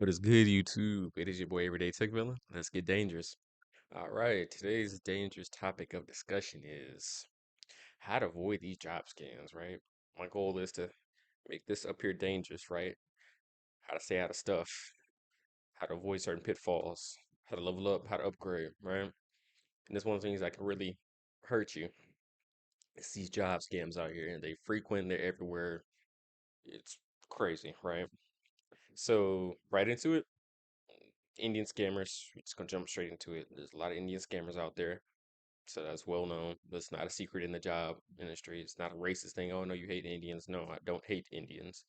What is good, YouTube? It is your boy Everyday Tech Villain. Let's get dangerous. All right, today's dangerous topic of discussion is how to avoid these job scams, right? My goal is to make this appear dangerous, right? How to stay out of stuff, how to avoid certain pitfalls, how to level up, how to upgrade, right? And this one of the things that can really hurt you. It's these job scams out here, and they frequent, they're everywhere. It's crazy, right? So, right into it. Indian scammers. We're just gonna jump straight into it. There's a lot of Indian scammers out there, so that's well known. That's not a secret in the job industry. It's not a racist thing. Oh no, you hate Indians. No, I don't hate Indians.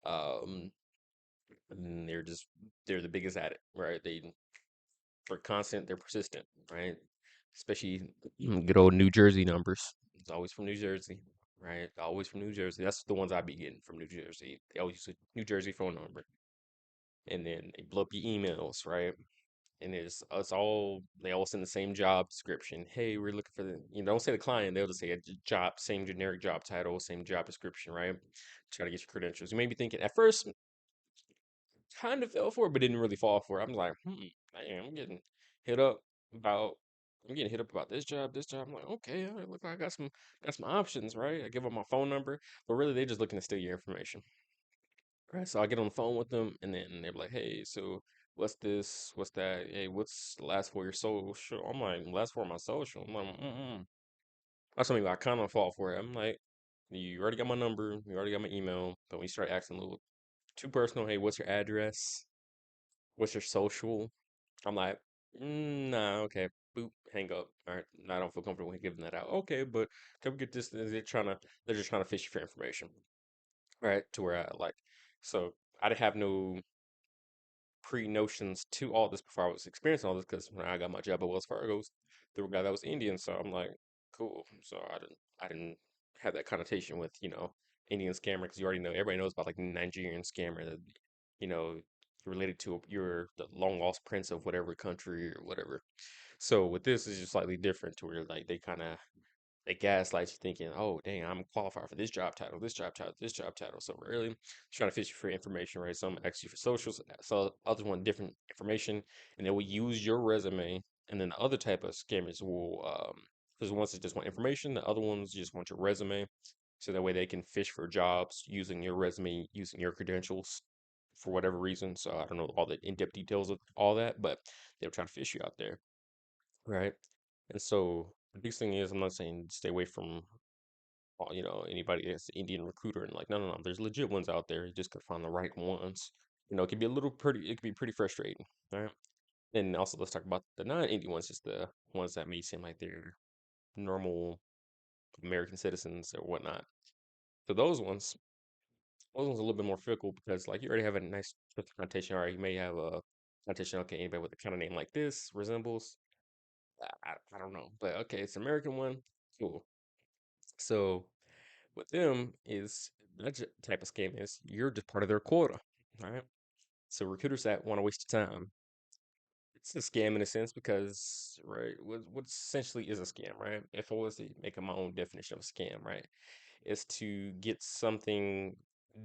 Um, and they're the biggest at it, right? They're constant. They're persistent, right? Especially good old New Jersey numbers. It's always from New Jersey, right? Always from New Jersey. That's the ones I be getting from New Jersey. They always use a New Jersey phone number, and then they blow up your emails, right? And it's all they all send the same job description. Hey, we're looking for don't say the client, they'll just say a job, same generic job title, same job description, right? Try to get your credentials. You may be thinking at first, kind of fell for it, but didn't really fall for it. I'm like, man, hit up about I'm getting hit up about this job, this job. I'm like, okay, all right, look, I got some options, right? I give them my phone number, but really they're just looking to steal your information. Right, so I get on the phone with them, and then they're like, "Hey, so what's this? What's that? Hey, what's the last four of your social?" I'm like, "Last four of my social." I'm like, "Mm-mm." That's something I kind of fall for it. I'm like, "You already got my number, you already got my email, but when you start asking a little too personal, hey, what's your address? What's your social?" I'm like, "Nah, okay." Boop, hang up. All right, I don't feel comfortable with giving that out. Okay, but can we get this? They're just trying to fish you for information, right? To where I like, so I didn't have no pre-notions to all this before I was experiencing all this because when I got my job at Wells Fargo, there was a guy that was Indian, so I'm like, cool. So I didn't have that connotation with Indian scammer because you already know everybody knows about like Nigerian scammer that you know related to you're the long lost prince of whatever country or whatever. So with this, it's just slightly different to where like they gaslight you thinking, oh, dang, I'm qualified for this job title, this job title, this job title. So really trying to fish you for information, right? Some ask you for socials, so others want different information, and they will use your resume. And then the other type of scammers will, because ones that just want information, the other ones just want your resume, so that way they can fish for jobs using your resume, using your credentials for whatever reason. So I don't know all the in-depth details of all that, but they'll try to fish you out there, right? And so the biggest thing is, I'm not saying stay away from anybody that's an Indian recruiter and like, no, no, no. There's legit ones out there. You just gotta find the right ones. It can be a little pretty. It can be pretty frustrating. All right. And also, let's talk about the non-Indian ones, just the ones that may seem like they're normal American citizens or whatnot. So those ones are a little bit more fickle because like you already have a nice connotation. All right, you may have a connotation. Okay, anybody with a kind of name like this resembles. I don't know, but okay, it's an American one. Cool. So with them is that type of scam is you're just part of their quota. All right. So recruiters that want to waste your time, it's a scam in a sense because right, what essentially is a scam, right? If I was to make my own definition of a scam, right, is to get something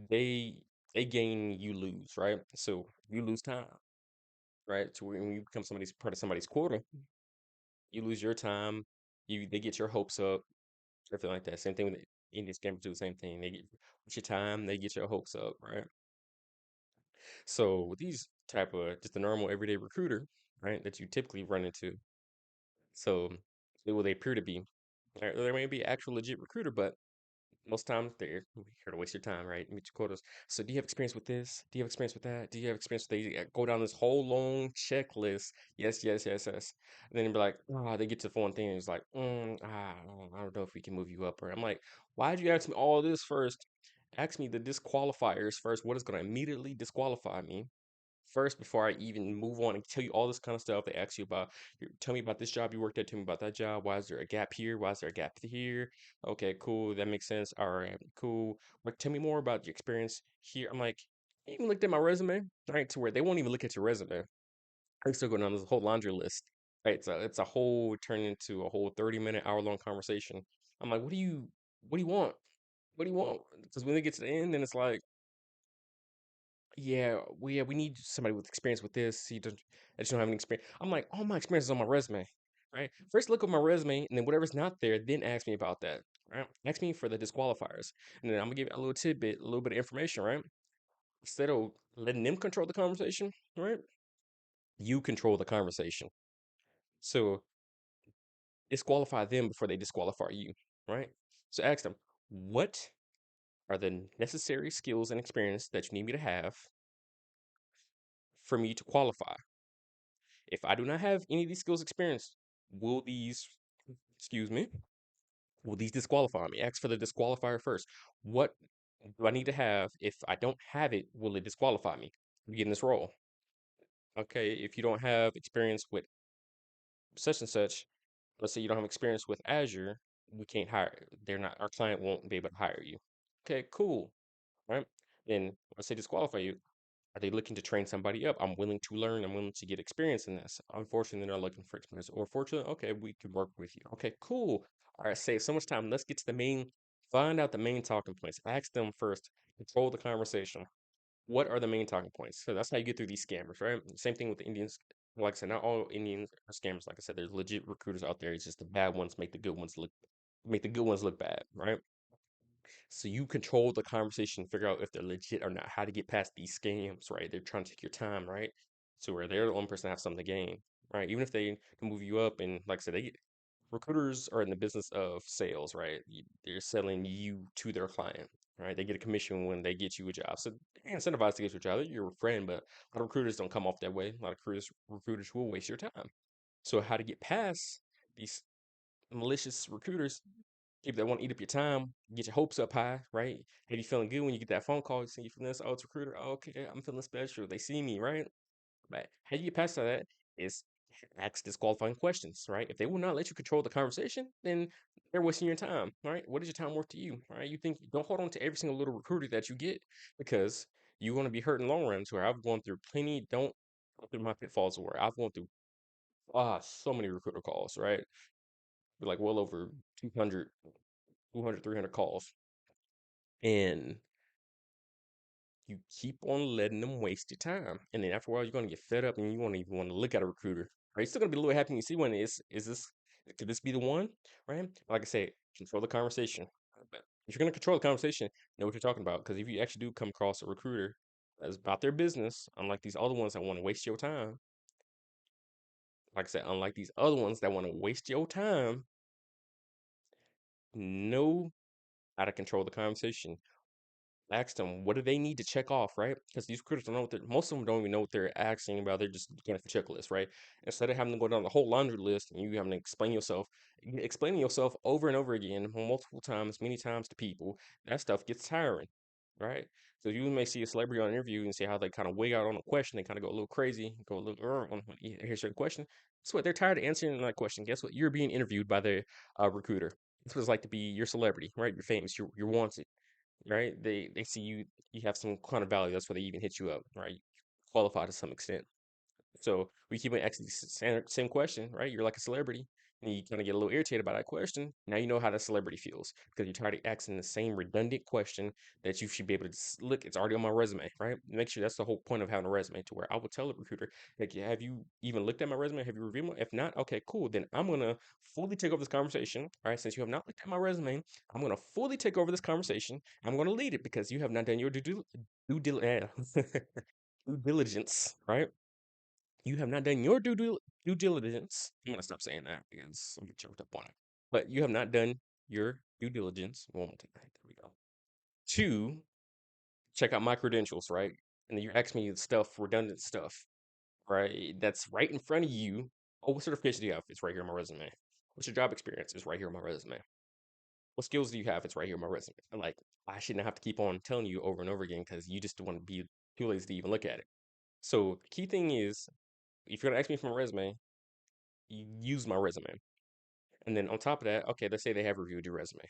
they they gain, you lose, right? So you lose time, right? So when you become somebody's part of somebody's quota, you lose your time. They get your hopes up, everything like that. Same thing with the Indian scammers do the same thing. They get your time, they get your hopes up, right? So with these type of just a normal everyday recruiter, right, that you typically run into, so they appear to be. There may be actual legit recruiter, but most times they're here to waste your time, right? Meet your quotas. So do you have experience with this? Do you have experience with that? Do you have experience with that? Go down this whole long checklist. Yes, yes, yes, yes. And then they be like, ah, they get to the phone thing and it's like, I don't know if we can move you up. Or I'm like, why'd you ask me all this first? Ask me the disqualifiers first. What is going to immediately disqualify me? First before I even move on and tell you all this kind of stuff. They ask you about, tell me about this job you worked at, tell me about that job. Why is there a gap here? Why is there a gap here? Okay, cool. That makes sense. All right, cool. But tell me more about your experience here. I'm like, you even looked at my resume, right? To where they won't even look at your resume. I'm still going on this whole laundry list, right? So it's a whole turn into a whole 30-minute, hour-long conversation. I'm like, what do you want? What do you want? Because when they get to the end, then it's like, we need somebody with experience with this. I just don't have any experience. I'm like, all my experience is on my resume, right? First look at my resume, and then whatever's not there, then ask me about that, right? Ask me for the disqualifiers, and then I'm gonna give you a little tidbit, a little bit of information, right? Instead of letting them control the conversation, right? You control the conversation. So disqualify them before they disqualify you, right? So ask them, what are the necessary skills and experience that you need me to have for me to qualify? If I do not have any of these skills experience, will these, excuse me, will these disqualify me? Ask for the disqualifier first. What do I need to have? If I don't have it, will it disqualify me from getting this role? Okay, if you don't have experience with such and such, let's say you don't have experience with Azure, we can't hire. They're not, our client won't be able to hire you. Okay, cool. Right? Then let's say disqualify you. Are they looking to train somebody up? I'm willing to learn. I'm willing to get experience in this. Unfortunately, they're not looking for experience. Or fortunately, okay, we can work with you. Okay, cool. All right, save so much time. Let's get to the main, find out the main talking points. Ask them first. Control the conversation. What are the main talking points? So that's how you get through these scammers, right? Same thing with the Indians. Like I said, not all Indians are scammers. Like I said, there's legit recruiters out there. It's just the bad ones make the good ones look bad, right? So you control the conversation, figure out if they're legit or not, how to get past these scams, right? They're trying to take your time, right? So where they're the only person that have something to gain, right? Even if they can move you up, and like I said, recruiters are in the business of sales, right? They're selling you to their client, right? They get a commission when they get you a job. So they're incentivized to get you a job. They're your friend, but a lot of recruiters don't come off that way. A lot of recruiters will waste your time. So how to get past these malicious recruiters, people that want to eat up your time, get your hopes up high, right? Have you feeling good when you get that phone call? You see you from this, oh, it's a recruiter. Oh, okay, I'm feeling special. They see me, right? But how you get past all that is ask disqualifying questions, right? If they will not let you control the conversation, then they're wasting your time, right? What is your time worth to you, right? You think, don't hold on to every single little recruiter that you get, because you're going to be hurt in the long run. So where I've gone through plenty, don't go through my pitfalls where I've gone through so many recruiter calls, right? Like well over 200, 200, 300 calls. And you keep on letting them waste your time. And then after a while, you're going to get fed up and you won't even want to look at a recruiter. Right? You're still going to be a little happy when you see one. Is this, could this be the one? Right? Like I say, control the conversation. But if you're going to control the conversation, know what you're talking about. Because if you actually do come across a recruiter that's about their business, unlike these other ones that want to waste your time, like I said, unlike these other ones that want to waste your time, know how to control the conversation. Ask them what do they need to check off, right? Because these recruiters don't know what they're, most of them don't even know what they're asking about. They're just looking at the checklist, right? Instead of having to go down the whole laundry list and you having to explain yourself, explaining yourself over and over again, multiple times, many times to people, that stuff gets tiring, right? So you may see a celebrity on an interview and see how they kind of wig out on a question. They kind of go a little crazy, go a little on when you hear a certain question. Guess what? They're tired of answering that question. Guess what? You're being interviewed by the recruiter. That's what it's like to be your celebrity, right? You're famous. You're wanted, right? They see you have some kind of value. That's why they even hit you up, right? Qualify to some extent. So we keep on asking the same question, right? You're like a celebrity, and you kind of get a little irritated by that question. Now you know how the celebrity feels because you're tired of asking the same redundant question that you should be able to look. It's already on my resume, right? Make sure that's the whole point of having a resume, to where I will tell the recruiter, like, "Yeah, have you even looked at my resume? Have you reviewed it? If not, okay, cool. Then I'm gonna fully take over this conversation. All right, since you have not looked at my resume, I'm gonna fully take over this conversation. I'm gonna lead it because you have not done your due diligence, right? You have not done your due diligence. I'm gonna stop saying that because I'm getting choked up on it. But you have not done your due diligence. One more time. There we go. To check out my credentials, right? And then you ask me stuff, redundant stuff, right? That's right in front of you. Oh, what certification do you have? It's right here on my resume. What's your job experience? It's right here on my resume. What skills do you have? It's right here on my resume. And like, I shouldn't have to keep on telling you over and over again because you just want to be too lazy to even look at it. So the key thing is, if you're gonna ask me for my resume, you use my resume. And then on top of that, okay, let's say they have reviewed your resume,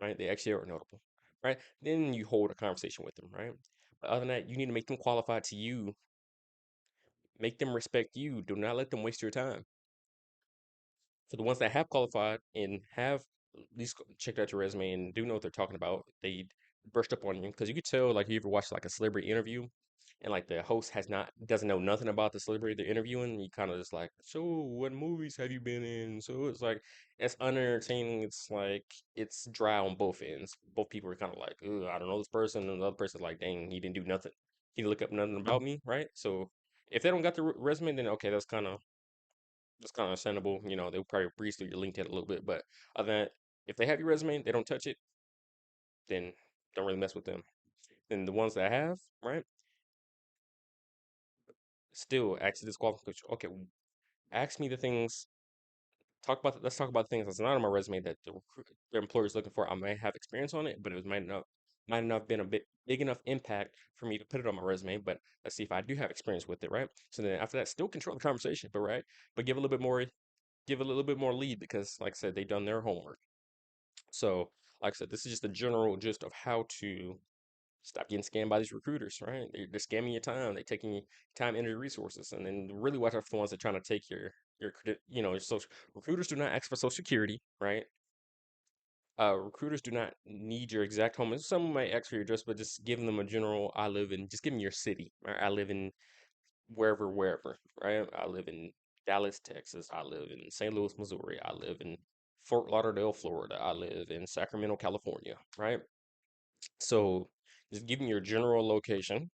right? They actually are notable, right? Then you hold a conversation with them, right? But other than that, you need to make them qualified to you, make them respect you. Do not let them waste your time. For the ones that have qualified and have at least checked out your resume and do know what they're talking about, they brushed up on you because you could tell, like, you ever watched like a celebrity interview. and like the host doesn't know nothing about the celebrity they're interviewing, you kind of just like, so what movies have you been in? So it's like it's unentertaining. It's like it's dry on both ends. Both people are kind of like, ugh, I don't know this person, and the other person's like, dang, he didn't do nothing. He didn't look up nothing about me, right? So if they don't got the resume, then okay, that's kind of understandable. You know, they'll probably breeze through your LinkedIn a little bit, but other than that, if they have your resume, they don't touch it, then don't really mess with them. Then the ones that have, right, still ask this qualification. Okay, ask me the things. Let's talk about things that's not on my resume that the employer is looking for. I might have experience on it, but it might not have been a big enough impact for me to put it on my resume. But let's see if I do have experience with it, right? So then after that, still control the conversation, but right, but give a little bit more lead because, like I said, they done their homework. So, like I said, this is just a general gist of how to stop getting scammed by these recruiters, right? They're scamming your time. They're taking your time, energy, resources, and then really watch out for the ones that are trying to take your social. Recruiters do not ask for social security, right? Recruiters do not need your exact home. Some might ask for your address, but just giving them a general. Just give them your city. Right? I live in wherever, right? I live in Dallas, Texas. I live in St. Louis, Missouri. I live in Fort Lauderdale, Florida. I live in Sacramento, California, right? So just give them your general location,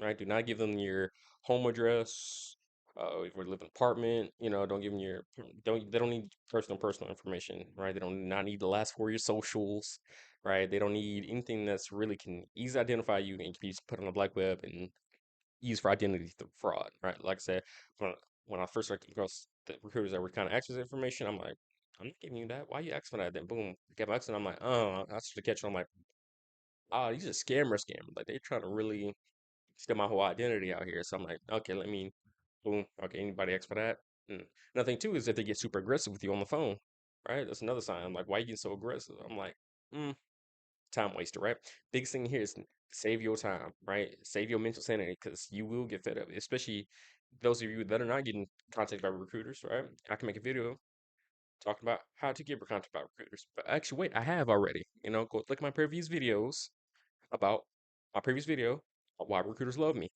right? Do not give them your home address. If we live in an apartment, don't give them they don't need personal information, right? They don't not need the last four of your socials, right? They don't need anything that's really can easily identify you and can be put on the black web and used for identity fraud, right? Like I said, when I first started coming across the recruiters that were kind of asking this information, I'm like, I'm not giving you that. Why you asking for that? Then boom, get my accent. I'm like, oh, I started catching. I'm like, these are scammers. Like they're trying to really steal my whole identity out here. So I'm like, okay, let me, boom, okay, anybody ask for that? And another thing too is that they get super aggressive with you on the phone, right? That's another sign. I'm like, why you getting so aggressive? I'm like, mm, time waster, right? Biggest thing here is save your time, right? Save your mental sanity because you will get fed up, especially those of you that are not getting contacted by recruiters, right? I can make a video talking about how to get contacted by recruiters. But actually, wait, I have already. Go look at my previous videos about my previous video of why recruiters love me.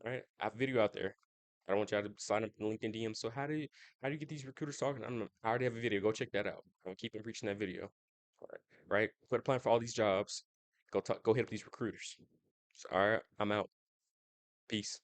Right? I have a video out there. I don't want y'all to sign up in LinkedIn DM. So how do you get these recruiters talking? I already have a video. Go check that out. I'm keeping preaching that video. All right. Right? Quit applying for all these jobs. Go hit up these recruiters. So, all right, I'm out. Peace.